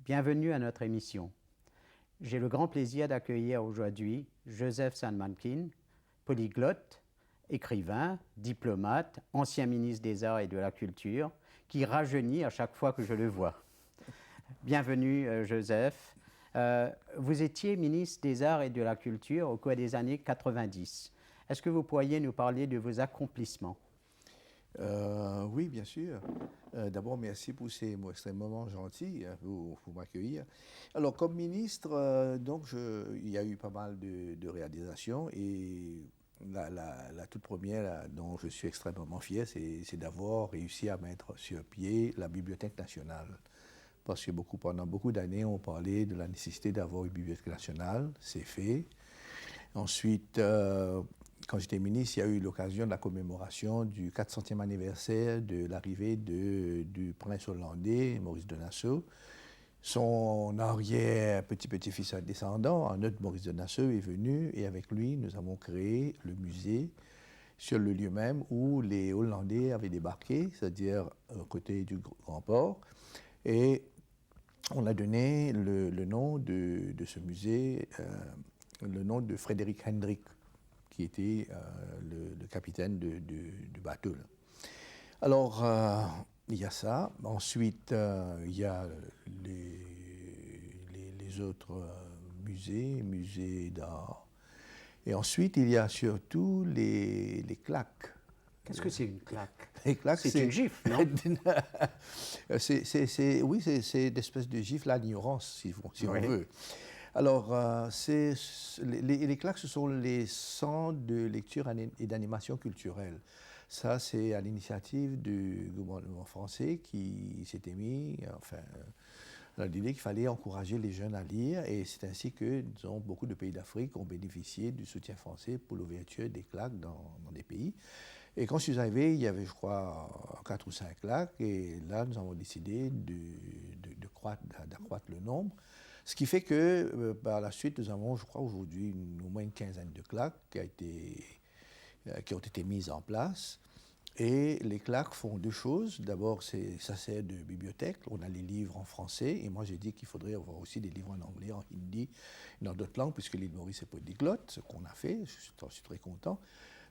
Bienvenue à notre émission. J'ai le grand plaisir d'accueillir aujourd'hui Joseph Sandmankin, polyglotte, écrivain, diplomate, ancien ministre des Arts et de la Culture, qui rajeunit à chaque fois que je le vois. Bienvenue Joseph. Vous étiez ministre des Arts et de la Culture au cours des années 90. Est-ce que vous pourriez nous parler de vos accomplissements ? Oui, bien sûr. D'abord, merci pour ces mots extrêmement gentils pour m'accueillir. Alors, comme ministre, il y a eu pas mal de réalisations et la toute première dont je suis extrêmement fier, c'est d'avoir réussi à mettre sur pied la Bibliothèque nationale. Parce que pendant beaucoup d'années, on parlait de la nécessité d'avoir une bibliothèque nationale. C'est fait. Ensuite, quand j'étais ministre, il y a eu l'occasion de la commémoration du 400e anniversaire de l'arrivée du prince hollandais, Maurice de Nassau. Son arrière-petit-petit-fils descendant, un autre Maurice de Nassau, est venu et avec lui, nous avons créé le musée sur le lieu même où les Hollandais avaient débarqué, c'est-à-dire à côté du Grand Port. Et on a donné le nom de ce musée, le nom de Frédéric Hendrik, qui était le capitaine du bateau. Là. Alors, il y a ça. Ensuite, il y a les autres musées d'art. Et ensuite, il y a surtout les claques. Qu'est-ce que c'est une claque? Les claques, c'est une gifle, non? Oui, c'est une espèce de gifle à l'ignorance, si on veut. Alors, les claques, ce sont les centres de lecture et d'animation culturelle. Ça, c'est à l'initiative du gouvernement français qui s'était mis, dans l'idée qu'il fallait encourager les jeunes à lire, et c'est ainsi que, disons, beaucoup de pays d'Afrique ont bénéficié du soutien français pour l'ouverture des claques dans des pays. Et quand je suis arrivé, il y avait, je crois, 4 ou 5 claques, et là, nous avons décidé d'accroître le nombre. Ce qui fait que, par la suite, nous avons, je crois, aujourd'hui, au moins une quinzaine de claques qui ont été mises en place. Et les claques font deux choses. D'abord, ça sert de bibliothèque. On a les livres en français. Et moi, j'ai dit qu'il faudrait avoir aussi des livres en anglais, en hindi, dans d'autres langues, puisque l'île Maurice est polyglotte, ce qu'on a fait. Je suis très content.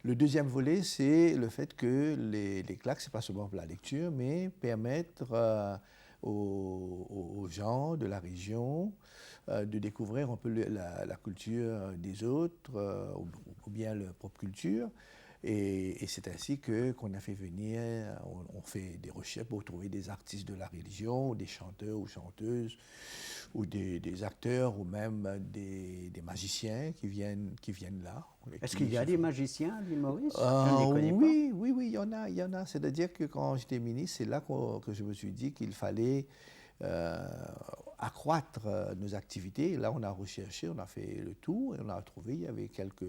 Le deuxième volet, c'est le fait que les claques, ce n'est pas seulement pour la lecture, mais permettre aux gens de la région de découvrir un peu la culture des autres, ou bien leur propre culture. Et c'est ainsi qu'on a fait venir, on fait des recherches pour trouver des artistes de la religion, des chanteurs ou chanteuses, ou des acteurs, ou même des magiciens qui viennent là. Est-ce qu'il y a des magiciens à l'île Maurice? Je ne les connais pas. Oui, il y en a. C'est-à-dire que quand j'étais ministre, c'est là que je me suis dit qu'il fallait accroître nos activités. Et là, on a recherché, on a fait le tour, et on a trouvé, il y avait quelques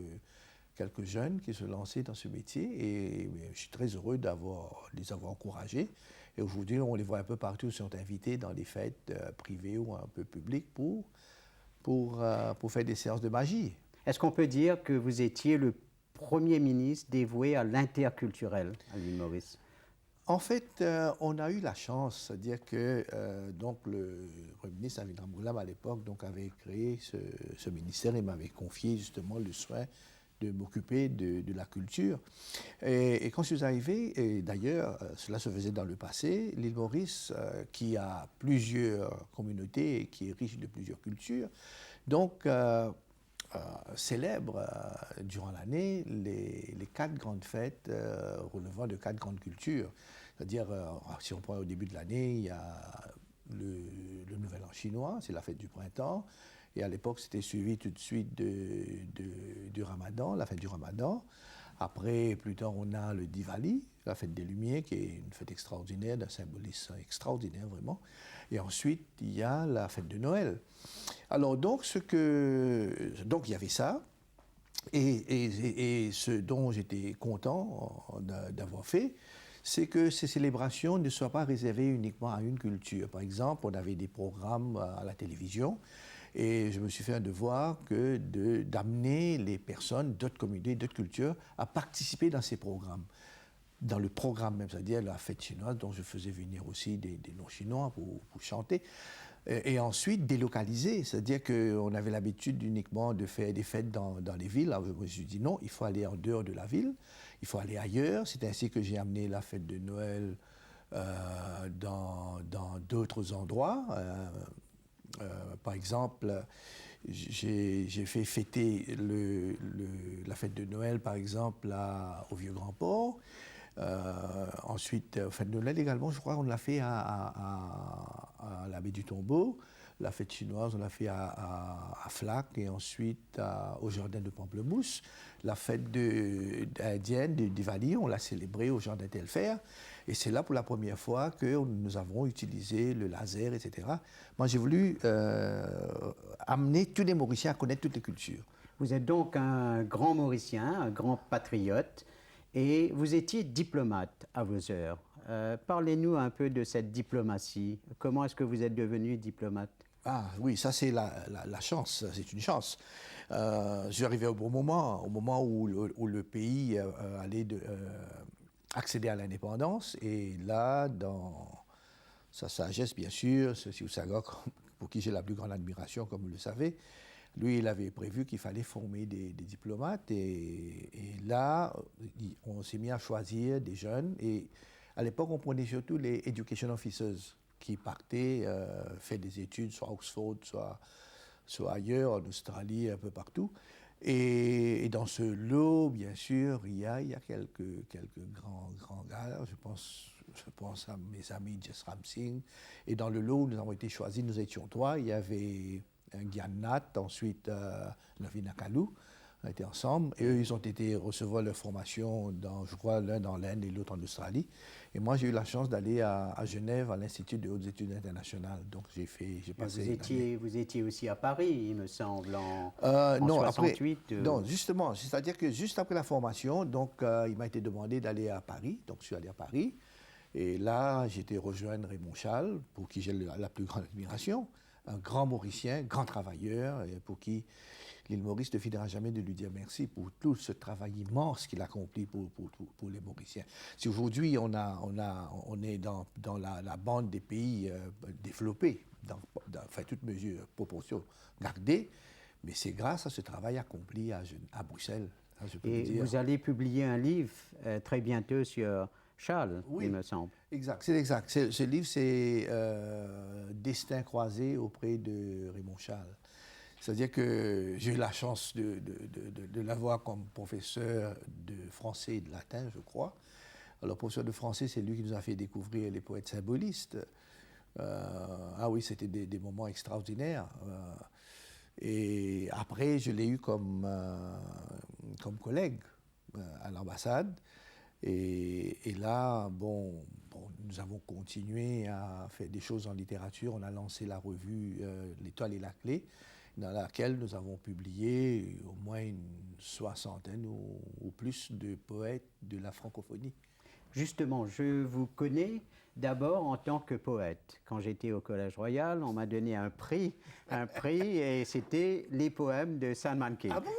jeunes qui se lançaient dans ce métier et je suis très heureux de les avoir encouragés. Et aujourd'hui, on les voit un peu partout, ils sont invités dans des fêtes privées ou un peu publiques pour faire des séances de magie. Est-ce qu'on peut dire que vous étiez le premier ministre dévoué à l'interculturel à l'île Maurice? En fait, on a eu la chance, c'est-à-dire que donc le Premier ministre Avinram Goulam à l'époque avait créé ce ministère et m'avait confié justement le soin de m'occuper de la culture. Et quand je suis arrivé, et d'ailleurs, cela se faisait dans le passé, l'île Maurice, qui a plusieurs communautés et qui est riche de plusieurs cultures, donc célèbre durant l'année les 4 grandes fêtes relevant de 4 grandes cultures. C'est-à-dire, si on prend au début de l'année, il y a le Nouvel An chinois, c'est la fête du printemps. Et à l'époque, c'était suivi tout de suite du Ramadan, la fête du Ramadan. Après, plus tard, on a le Diwali, la fête des Lumières, qui est une fête extraordinaire, d'un symbolisme extraordinaire, vraiment. Et ensuite, il y a la fête de Noël. Alors, donc, il y avait ça. Et ce dont j'étais content d'avoir fait, c'est que ces célébrations ne soient pas réservées uniquement à une culture. Par exemple, on avait des programmes à la télévision et je me suis fait un devoir d'amener les personnes d'autres communautés, d'autres cultures à participer dans ces programmes. Dans le programme même, c'est-à-dire la fête chinoise dont je faisais venir aussi des non-chinois pour chanter. Et ensuite délocaliser, c'est-à-dire qu'on avait l'habitude uniquement de faire des fêtes dans les villes. Alors, je me suis dit non, il faut aller en dehors de la ville, il faut aller ailleurs. C'est ainsi que j'ai amené la fête de Noël dans d'autres endroits. Par exemple, j'ai fait fêter la fête de Noël, par exemple, au Vieux-Grand-Port. Ensuite, fête de Noël également, je crois qu'on l'a fait à la baie du Tombeau. La fête chinoise, on l'a fait à Flac et ensuite au jardin de Pamplemousse. La fête indienne de Diwali, on l'a célébrée au jardin Telfer. Et c'est là pour la première fois que nous avons utilisé le laser, etc. Moi, j'ai voulu amener tous les Mauriciens à connaître toutes les cultures. Vous êtes donc un grand Mauricien, un grand patriote, et vous étiez diplomate à vos heures. Parlez-nous un peu de cette diplomatie. Comment est-ce que vous êtes devenu diplomate? Ah oui, ça c'est la chance, c'est une chance. Je suis arrivé au bon moment, au moment où le pays allait accéder à l'indépendance. Et là, dans sa sagesse, bien sûr, ce Siusaga, pour qui j'ai la plus grande admiration, comme vous le savez, lui, il avait prévu qu'il fallait former des diplomates. Et là, on s'est mis à choisir des jeunes. Et à l'époque, on prenait surtout les education officers qui partaient faire des études, soit à Oxford, soit ailleurs, en Australie, un peu partout. Et dans ce lot, bien sûr, il y a quelques grands gars. Je pense à mes amis Jess Ramsing. Et dans le lot où nous avons été choisis, nous étions trois. Il y avait Gyan Nat, ensuite Navina Kalou. On était ensemble. Et eux, ils ont été recevoir leur formation, je crois, l'un dans l'Inde et l'autre en Australie. Et moi, j'ai eu la chance d'aller à Genève, à l'Institut de hautes études internationales. Donc, j'ai passé. Vous étiez aussi à Paris, il me semble, en non, 68. Après, non, justement, c'est-à-dire que juste après la formation, donc, il m'a été demandé d'aller à Paris. Donc, je suis allé à Paris. Et là, j'ai été rejoindre Raymond Chal, pour qui j'ai la plus grande admiration. Un grand Mauricien, grand travailleur, et pour qui l'île Maurice ne finira jamais de lui dire merci pour tout ce travail immense qu'il accomplit pour les Mauriciens. Si aujourd'hui on est dans la bande des pays développés, enfin toute mesure, proportion gardée, mais c'est grâce à ce travail accompli à Bruxelles. Je peux Et dire. vous allez publier un livre très bientôt sur Charles, Oui, il me semble. Exact, c'est exact. Ce livre, c'est Destin croisé auprès de Raymond Chal. C'est-à-dire que j'ai eu la chance de l'avoir comme professeur de français et de latin, je crois. Alors, professeur de français, c'est lui qui nous a fait découvrir les poètes symbolistes. Ah oui, c'était des moments extraordinaires. Et après, je l'ai eu comme collègue à l'ambassade. Et là, nous avons continué à faire des choses en littérature. On a lancé la revue L'Étoile et la Clé, dans laquelle nous avons publié au moins une soixantaine ou plus de poètes de la francophonie. Justement, je vous connais d'abord en tant que poète. Quand j'étais au Collège Royal, on m'a donné un prix et c'était les poèmes de Salman King. Ah bon?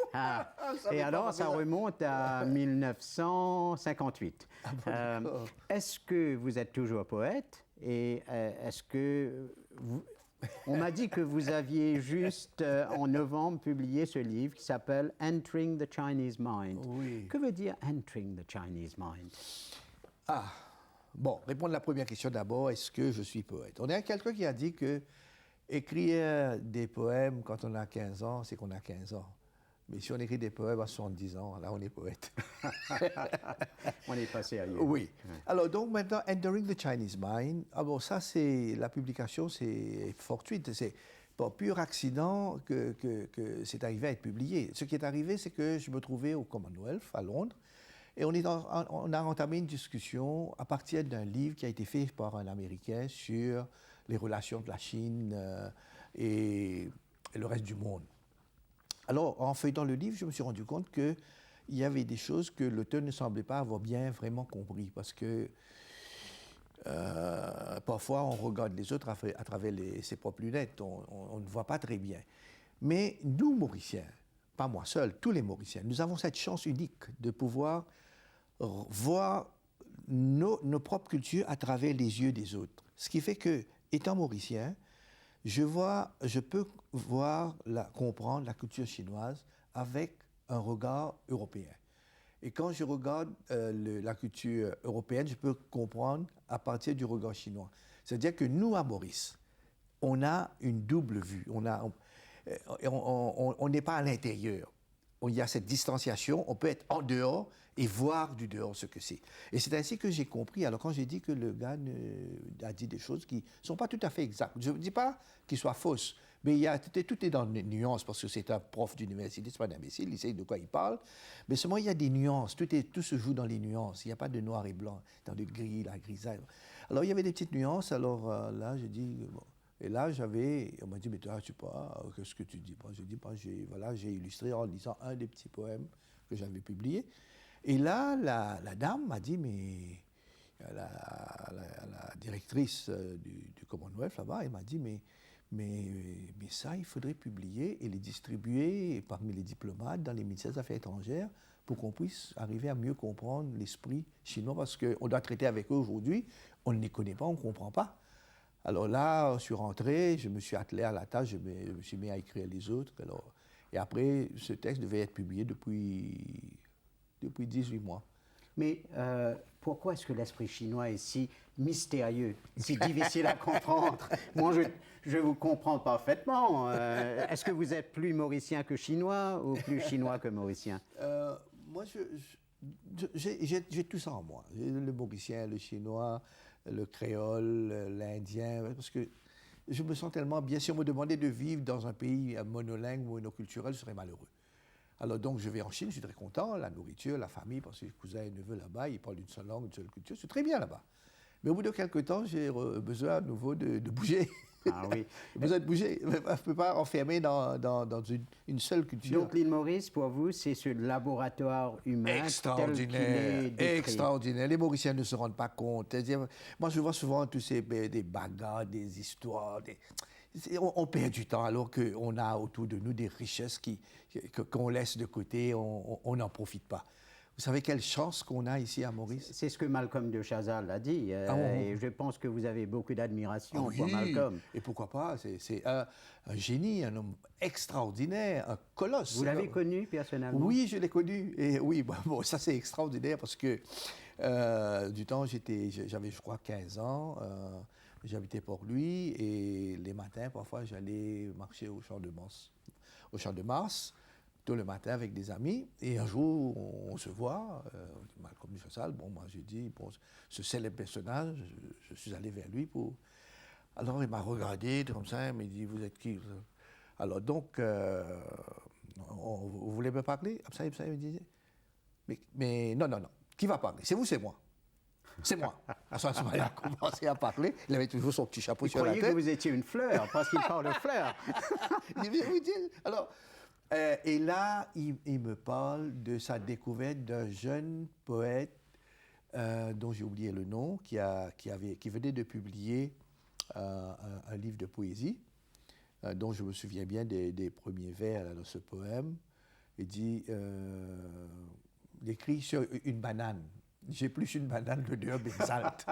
Et alors, ça remonte à 1958. Est-ce que vous êtes toujours poète et est-ce que on m'a dit que vous aviez juste en novembre publié ce livre qui s'appelle Entering the Chinese Mind. Oui. Que veut dire Entering the Chinese Mind? Bon, répondre à la première question d'abord, est-ce que je suis poète? On a quelqu'un qui a dit que écrire des poèmes quand on a 15 ans, c'est qu'on a 15 ans. Mais si on écrit des poèmes à 70 ans, là, on est poète. On est passé ailleurs. Oui. Alors, donc, maintenant, Entering the Chinese Mind. Ah bon, ça, c'est la publication, c'est fortuite. C'est par pur accident que c'est arrivé à être publié. Ce qui est arrivé, c'est que je me trouvais au Commonwealth, à Londres, et on a entamé une discussion à partir d'un livre qui a été fait par un Américain sur les relations de la Chine et le reste du monde. Alors, en feuilletant le livre, je me suis rendu compte qu'il y avait des choses que l'auteur ne semblait pas avoir bien vraiment compris, parce que parfois on regarde les autres à travers ses propres lunettes, on ne voit pas très bien. Mais nous, Mauriciens, pas moi seul, tous les Mauriciens, nous avons cette chance unique de pouvoir voir nos propres cultures à travers les yeux des autres. Ce qui fait que, étant Mauricien, je peux comprendre la culture chinoise avec un regard européen. Et quand je regarde la culture européenne, je peux comprendre à partir du regard chinois. C'est-à-dire que nous, à Maurice, on a une double vue. On n'est pas à l'intérieur. Il y a cette distanciation. On peut être en dehors et voir du dehors ce que c'est. Et c'est ainsi que j'ai compris. Alors, quand j'ai dit que le gars a dit des choses qui ne sont pas tout à fait exactes, je ne dis pas qu'ils soient fausses, mais tout est dans les nuances, parce que c'est un prof d'université, c'est pas un imbécile, il sait de quoi il parle. Mais seulement, il y a des nuances. Tout se joue dans les nuances. Il n'y a pas de noir et blanc, dans le gris, la grisaille. Alors, il y avait des petites nuances. Alors là, j'ai dit... Bon. Et là, on m'a dit, mais toi, tu sais pas, qu'est-ce que tu dis? Bon, j'ai dit, bon, j'ai illustré en lisant un des petits poèmes que j'avais publiés. Et là, la dame m'a dit, mais la directrice du Commonwealth là-bas, elle m'a dit, mais ça, il faudrait publier et les distribuer parmi les diplomates dans les ministères des Affaires étrangères pour qu'on puisse arriver à mieux comprendre l'esprit chinois, parce qu'on doit traiter avec eux aujourd'hui, on ne les connaît pas, on ne comprend pas. Alors là, je suis rentré, je me suis attelé à la tâche, je me suis mis à écrire les autres. Alors, et après, ce texte devait être publié depuis 18 mois. Mais pourquoi est-ce que l'esprit chinois est si mystérieux, si difficile à comprendre? Moi, je vous comprends parfaitement. Est-ce que vous êtes plus mauricien que chinois ou plus chinois que mauricien? Moi, j'ai tout ça en moi. Le mauricien, le chinois, le créole, l'indien, parce que je me sens tellement bien. Si on me demandait de vivre dans un pays monolingue, monoculturel, je serais malheureux. Alors donc, je vais en Chine, je suis très content, la nourriture, la famille, parce que j'ai cousins et neveux là-bas, ils parlent une seule langue, une seule culture, c'est très bien là-bas. Mais au bout de quelques temps, j'ai besoin à nouveau de bouger. Ah oui. J'ai besoin de bouger. Je ne peux pas enfermer dans une seule culture. Donc l'île Maurice, pour vous, c'est ce laboratoire humain extraordinaire, extraordinaire. Les Mauriciens ne se rendent pas compte. Moi, je vois souvent tous ces des bagarres, des histoires. On perd du temps alors qu'on a autour de nous des richesses qu'on laisse de côté, on n'en profite pas. Vous savez quelle chance qu'on a ici à Maurice? C'est ce que Malcolm de Chazal a dit. Et je pense que vous avez beaucoup d'admiration pour Malcolm. Et pourquoi pas? C'est un génie, un homme extraordinaire, un colosse. Vous l'avez connu personnellement? Oui, je l'ai connu. Et oui, bon, ça c'est extraordinaire parce que du temps, j'avais, je crois, 15 ans. J'habitais Port-Louis et les matins, parfois, j'allais marcher au Champ de Mars, tôt le matin avec des amis. Et un jour, on se voit, Malcolm de Chazal. Bon, moi, j'ai dit, bon, ce célèbre personnage, je suis allé vers lui pour... Alors, il m'a regardé comme ça, il m'a dit, vous êtes qui? Alors, donc, vous voulez me parler? Comme ça, il me disait, mais non, qui va parler? C'est vous, c'est moi? C'est moi. À ce moment-là, il a commencé à parler. Il avait toujours son petit chapeau sur la tête. Il croyait que vous étiez une fleur, parce qu'il parle de fleurs. Alors, et là, il me parle de sa découverte d'un jeune poète dont j'ai oublié le nom, qui venait de publier un livre de poésie, dont je me souviens bien des premiers vers dans ce poème. Il écrit sur une banane. J'ai plus une banane, l'odeur m'exalte.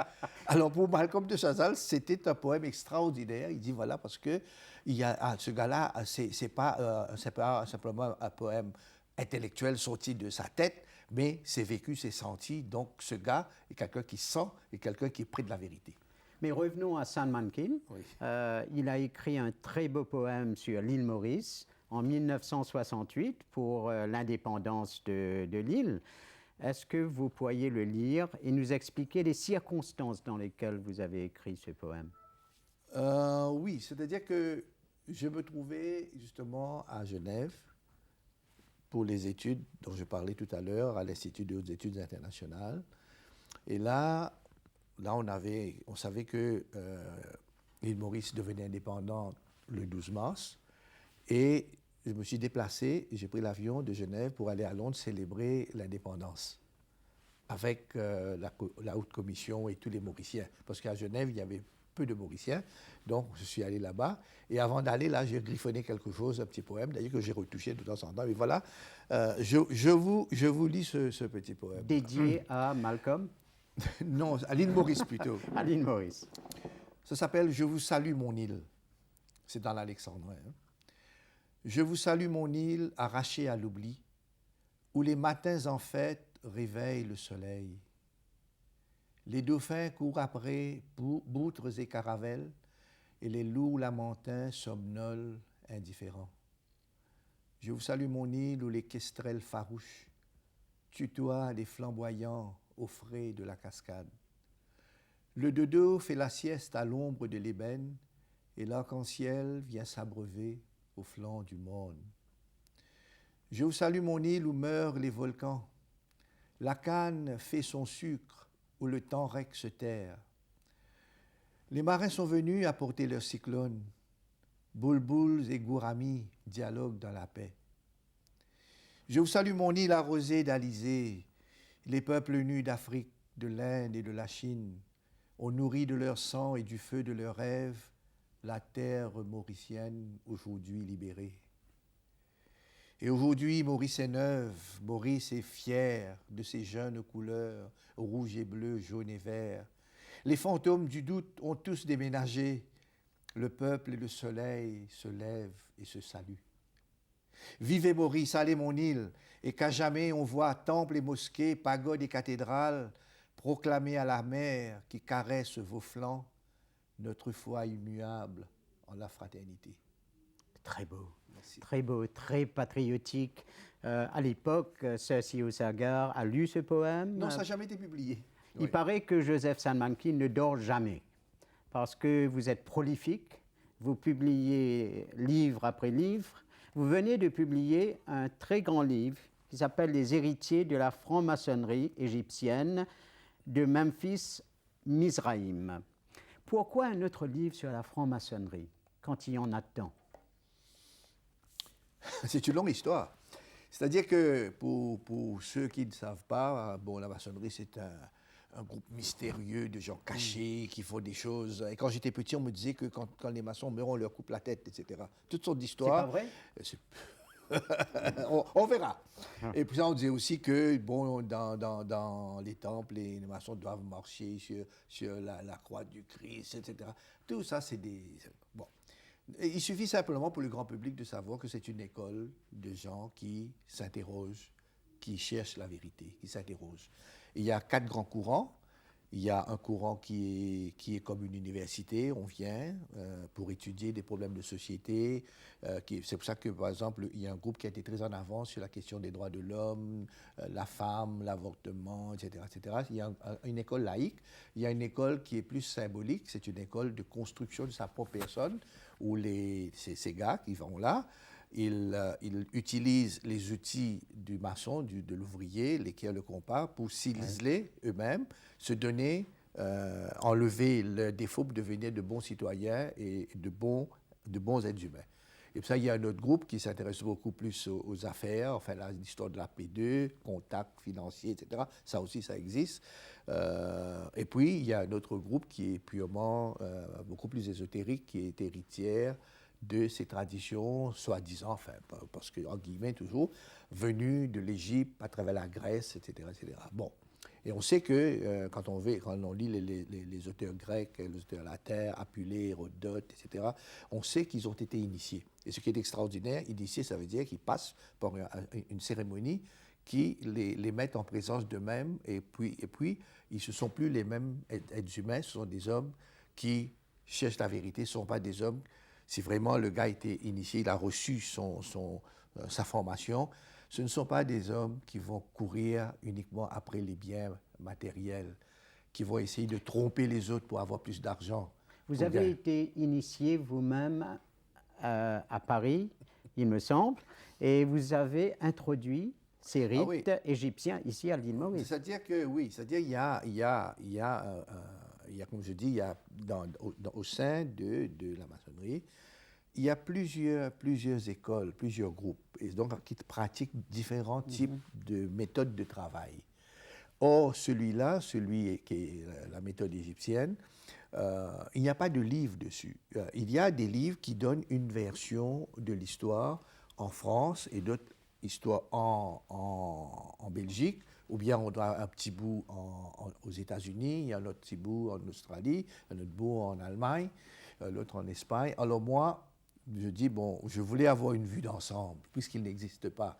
Alors pour Malcolm de Chazal, c'était un poème extraordinaire. Il dit voilà, parce que ce gars-là, c'est pas simplement un poème intellectuel sorti de sa tête, mais c'est vécu, c'est senti. Donc ce gars est quelqu'un qui sent et quelqu'un qui est près de la vérité. Mais revenons à San Mankin. Oui. Il a écrit un très beau poème sur l'île Maurice en 1968 pour l'indépendance de l'île. Est-ce que vous pourriez le lire et nous expliquer les circonstances dans lesquelles vous avez écrit ce poème? Oui, c'est-à-dire que je me trouvais justement à Genève pour les études dont je parlais tout à l'heure, à l'Institut de hautes études internationales. Et là on savait que l'île Maurice devenait indépendante le 12 mars. Et je me suis déplacé, j'ai pris l'avion de Genève pour aller à Londres célébrer l'indépendance avec la Haute Commission et tous les Mauriciens. Parce qu'à Genève, il y avait peu de Mauriciens, donc je suis allé là-bas. Et avant d'aller là, j'ai griffonné quelque chose, un petit poème, d'ailleurs que j'ai retouché de temps en temps. Et voilà, je vous lis ce petit poème. Dédié à Malcolm? Non, à l'île Maurice plutôt. À l'île Maurice. Ça s'appelle « Je vous salue mon île ». C'est dans l'Alexandrin. Hein. Je vous salue mon île arrachée à l'oubli, où les matins en fête réveillent le soleil. Les dauphins courent après boutres et caravelles, et les loups lamentins somnolent indifférents. Je vous salue mon île où les kestrels farouches tutoient les flamboyants au frais de la cascade. Le dodo fait la sieste à l'ombre de l'ébène, et l'arc-en-ciel vient s'abreuver au flanc du monde. Je vous salue mon île où meurent les volcans. La canne fait son sucre où le temps rec se terre. Les marins sont venus apporter leurs cyclones. Bulbuls et gouramis dialoguent dans la paix. Je vous salue mon île arrosée d'alizés. Les peuples nus d'Afrique, de l'Inde et de la Chine ont nourri de leur sang et du feu de leurs rêves la terre mauricienne aujourd'hui libérée. Et aujourd'hui, Maurice est neuve, Maurice est fier de ses jeunes couleurs, rouge et bleu, jaune et vert. Les fantômes du doute ont tous déménagé. Le peuple et le soleil se lèvent et se saluent. Vivez Maurice, allez mon île, et qu'à jamais on voit temples et mosquées, pagodes et cathédrales, proclamer à la mer qui caresse vos flancs notre foi immuable en la fraternité. Très beau. Merci. Très beau, très patriotique. À l'époque, Sir C.O. Sagar a lu ce poème. Non, ça n'a jamais été publié. Il Oui. paraît que Joseph Sanmankin ne dort jamais parce que vous êtes prolifique, vous publiez livre après livre. Vous venez de publier un très grand livre qui s'appelle Les héritiers de la franc-maçonnerie égyptienne de Memphis Mizraïm. Pourquoi un autre livre sur la franc-maçonnerie quand il y en a tant? C'est une longue histoire. C'est-à-dire que pour ceux qui ne savent pas, bon, la maçonnerie, c'est un groupe mystérieux de gens cachés qui font des choses. Et quand j'étais petit, on me disait que quand les maçons meurent, on leur coupe la tête, etc. Toutes sortes d'histoires. C'est pas vrai? On verra. Et puis ça, on disait aussi que bon, dans les temples, les maçons doivent marcher sur la croix du Christ, etc. Tout ça, c'est des... Bon. Et il suffit simplement pour le grand public de savoir que c'est une école de gens qui s'interrogent, qui cherchent la vérité, qui s'interrogent. Il y a 4 grands courants. Il y a un courant qui est comme une université, on vient pour étudier des problèmes de société. C'est pour ça que, par exemple, il y a un groupe qui a été très en avance sur la question des droits de l'homme, la femme, l'avortement, etc., etc. Il y a une école laïque. Il y a une école qui est plus symbolique. C'est une école de construction de sa propre personne, où ces gars qui vont là, ils utilisent les outils du maçon, de l'ouvrier, lesquels le comparent, pour ciseler eux-mêmes, se donner, enlever leurs défauts pour devenir de bons citoyens et de bons êtres humains. Et puis ça, il y a un autre groupe qui s'intéresse beaucoup plus aux affaires, enfin l'histoire de la P2, contacts financiers, etc. Ça aussi, ça existe. Et puis, il y a un autre groupe qui est purement, beaucoup plus ésotérique, qui est héritière de ces traditions, soi-disant, enfin, parce que, en guillemets, toujours, venues de l'Égypte, à travers la Grèce, etc., etc. Bon. Et on sait que quand on lit les auteurs grecs, les auteurs latins, Apulée, Hérodote, etc., on sait qu'ils ont été initiés. Et ce qui est extraordinaire, initiés, ça veut dire qu'ils passent par une cérémonie qui les met en présence d'eux-mêmes, et puis ils ne sont plus les mêmes êtres humains, ce sont des hommes qui cherchent la vérité, ce ne sont pas des hommes. Si vraiment le gars a été initié, il a reçu sa formation, ce ne sont pas des hommes qui vont courir uniquement après les biens matériels, qui vont essayer de tromper les autres pour avoir plus d'argent. Vous avez été initié vous-même à Paris, il me semble, et vous avez introduit ces rites égyptiens ici à l'île Maurice. C'est-à-dire que, oui, c'est-à-dire il y a, comme je dis, il y a au sein de la maçonnerie, il y a plusieurs écoles, plusieurs groupes, et donc qui pratiquent différents types de méthodes de travail. Or, celui-là, celui qui est la méthode égyptienne, il n'y a pas de livre dessus. Il y a des livres qui donnent une version de l'histoire en France et d'autres histoires en Belgique, ou bien on doit un petit bout aux États-Unis, il y a un autre petit bout en Australie, un autre bout en Allemagne, l'autre en Espagne. Alors moi, je dis, bon, je voulais avoir une vue d'ensemble, puisqu'il n'existe pas.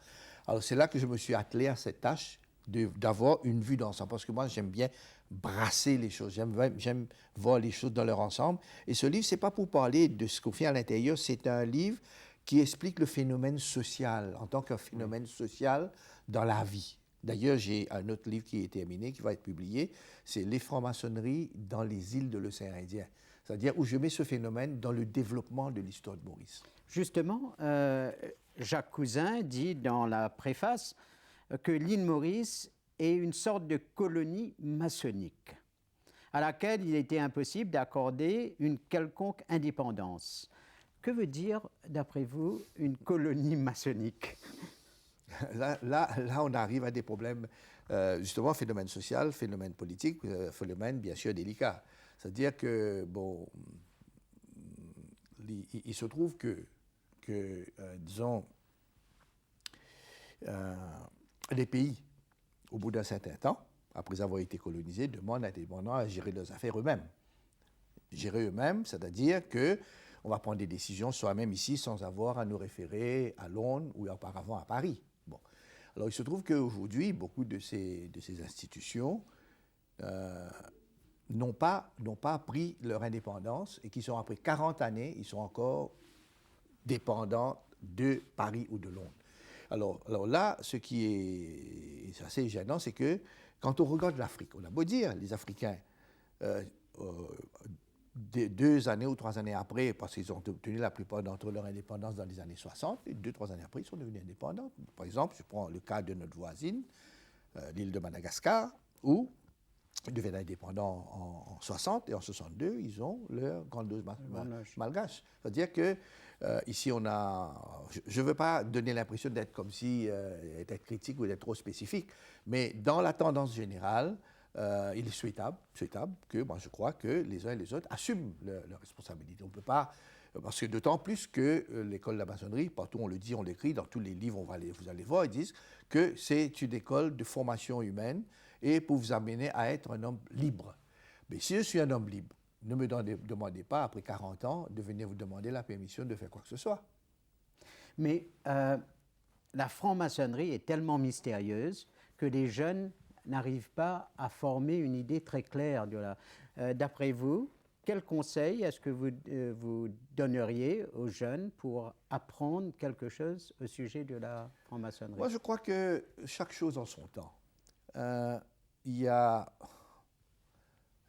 Alors c'est là que je me suis attelé à cette tâche d'avoir une vue d'ensemble, parce que moi j'aime bien brasser les choses, j'aime voir les choses dans leur ensemble. Et ce livre, c'est pas pour parler de ce qu'on fait à l'intérieur, c'est un livre qui explique le phénomène social, en tant qu'un phénomène social dans la vie. D'ailleurs, j'ai un autre livre qui est terminé, qui va être publié, c'est Les francs-maçonneries dans les îles de l'océan Indien. C'est-à-dire où je mets ce phénomène dans le développement de l'histoire de Maurice. Justement, Jacques Cousin dit dans la préface que l'île Maurice est une sorte de colonie maçonnique à laquelle il était impossible d'accorder une quelconque indépendance. Que veut dire, d'après vous, une colonie maçonnique? Là, on arrive à des problèmes, justement, phénomène social, phénomène politique, phénomène bien sûr délicat. C'est-à-dire que, bon, il se trouve que disons, les pays, au bout d'un certain temps, après avoir été colonisés, demandent à des indépendants à gérer leurs affaires eux-mêmes. Gérer eux-mêmes, c'est-à-dire que on va prendre des décisions soi-même ici sans avoir à nous référer à Londres ou auparavant à Paris. Bon. Alors il se trouve qu'aujourd'hui, beaucoup de ces institutions n'ont pas pris leur indépendance et qui sont après 40 années, ils sont encore dépendants de Paris ou de Londres. Alors là, ce qui est assez gênant, c'est que quand on regarde l'Afrique, on a beau dire, les Africains, 2 années ou 3 années après, parce qu'ils ont obtenu la plupart d'entre eux leur indépendance dans les années 60, et 2-3 années après, ils sont devenus indépendants. Par exemple, je prends le cas de notre voisine, l'île de Madagascar, où ils deviennent indépendants en 60 et en 62, ils ont leur grande dose malgache. C'est-à-dire que ici, on a... Je ne veux pas donner l'impression d'être comme si, d'être critique ou d'être trop spécifique, mais dans la tendance générale, il est souhaitable que, moi je crois que les uns et les autres assument leurs responsabilités. On ne peut pas... Parce que d'autant plus que l'école de la maçonnerie, partout on le dit, on l'écrit, dans tous les livres, vous allez voir, ils disent que c'est une école de formation humaine et pour vous amener à être un homme libre. Mais si je suis un homme libre, ne me demandez pas, après 40 ans, de venir vous demander la permission de faire quoi que ce soit. Mais la franc-maçonnerie est tellement mystérieuse que les jeunes n'arrivent pas à former une idée très claire de la... D'après vous, quel conseil est-ce que vous donneriez aux jeunes pour apprendre quelque chose au sujet de la franc-maçonnerie? Moi, je crois que chaque chose en son temps. Il y a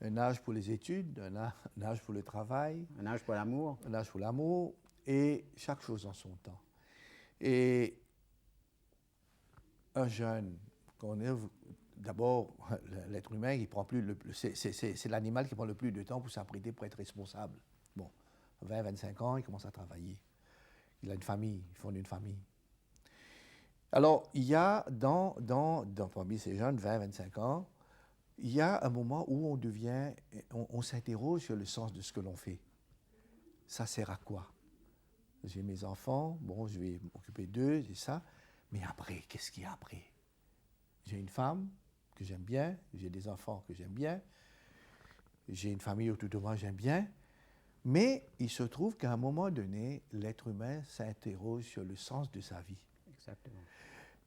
un âge pour les études, un âge pour le travail. Un âge pour l'amour. Un âge pour l'amour, et chaque chose en son temps. Et un jeune, d'abord, l'être humain, il prend plus c'est l'animal qui prend le plus de temps pour s'apprêter, pour être responsable. Bon, 20-25 ans, il commence à travailler. Il a une famille, il fonde une famille. Alors, il y a parmi ces jeunes, 20-25 ans, il y a un moment où on s'interroge sur le sens de ce que l'on fait. Ça sert à quoi? J'ai mes enfants, bon, je vais m'occuper d'eux, j'ai ça, mais après, qu'est-ce qu'il y a après? J'ai une femme que j'aime bien, j'ai des enfants que j'aime bien, j'ai une famille autour de moi que j'aime bien, mais il se trouve qu'à un moment donné, l'être humain s'interroge sur le sens de sa vie. Exactement.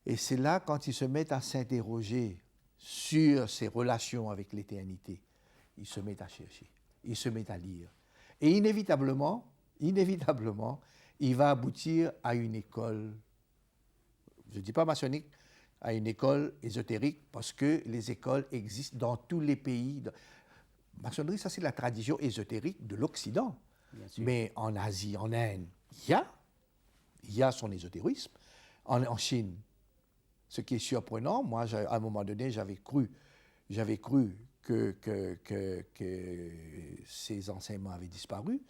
Et c'est là, quand il se met à s'interroger sur ses relations avec l'éternité, il se met à chercher, il se met à lire. Et inévitablement, il va aboutir à une école, je ne dis pas maçonnique, à une école ésotérique, parce que les écoles existent dans tous les pays. Maçonnerie, ça c'est la tradition ésotérique de l'Occident. Mais en Asie, en Inde, il y a son ésotérisme. En Chine, ce qui est surprenant, moi, à un moment donné, j'avais cru que ces enseignements avaient disparu.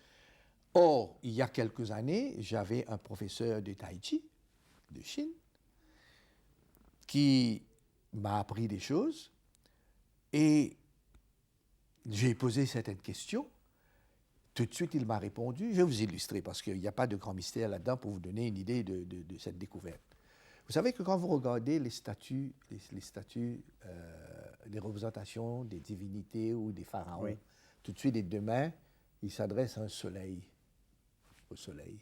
Or, il y a quelques années, j'avais un professeur de Tai Chi, de Chine, qui m'a appris des choses et j'ai posé certaines questions. Tout de suite, il m'a répondu. Je vais vous illustrer parce qu'il n'y a pas de grand mystère là-dedans pour vous donner une idée de cette découverte. Vous savez que quand vous regardez les statues, les représentations des divinités ou des pharaons, tout de suite, les deux mains, ils s'adressent à un soleil, au soleil.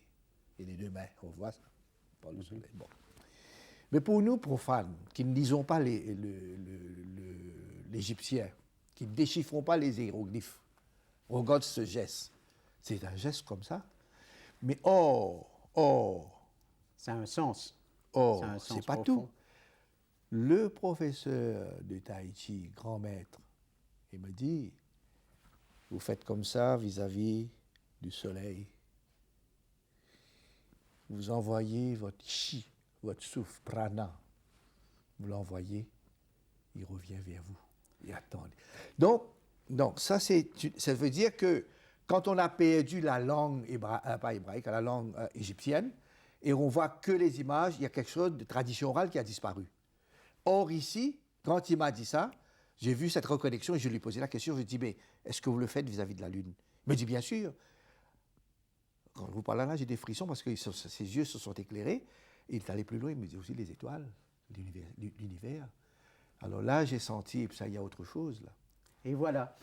et les deux mains, on voit ça, par le soleil. Bon. Mais pour nous, profanes, qui ne lisons pas l'égyptien, qui ne déchiffrons pas les hiéroglyphes, on regarde ce geste. C'est un geste comme ça. Mais Ça a un sens. c'est pas tout. Le professeur de Tai Chi, grand maître, il me dit, vous faites comme ça vis-à-vis du soleil. Vous envoyez votre chi, votre souffle, prana. Vous l'envoyez, il revient vers vous. Et attendez. Donc ça veut dire que quand on a perdu la langue, pas hébraïque, la langue égyptienne, et on voit que les images, il y a quelque chose de tradition orale qui a disparu. Or ici, quand il m'a dit ça, j'ai vu cette reconnexion et je lui ai posé la question, je lui ai dit, mais est-ce que vous le faites vis-à-vis de la Lune? Il me dit, bien sûr. Quand je vous parle là, j'ai des frissons parce que ses yeux se sont éclairés. Et il est allé plus loin, il me dit aussi les étoiles, l'univers. Alors là, j'ai senti, et puis ça, il y a autre chose là. Et voilà,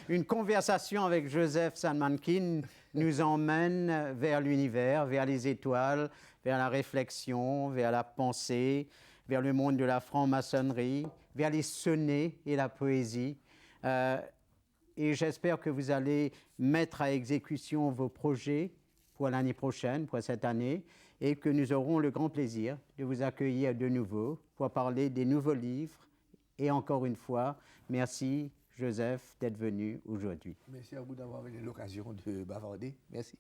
une conversation avec Joseph Salmankin nous emmène vers l'univers, vers les étoiles, vers la réflexion, vers la pensée, vers le monde de la franc-maçonnerie, vers les sonnets et la poésie. Et j'espère que vous allez mettre à exécution vos projets pour l'année prochaine, pour cette année, et que nous aurons le grand plaisir de vous accueillir de nouveau pour parler des nouveaux livres. Et encore une fois, merci Joseph d'être venu aujourd'hui. Merci à vous d'avoir eu l'occasion de bavarder. Merci.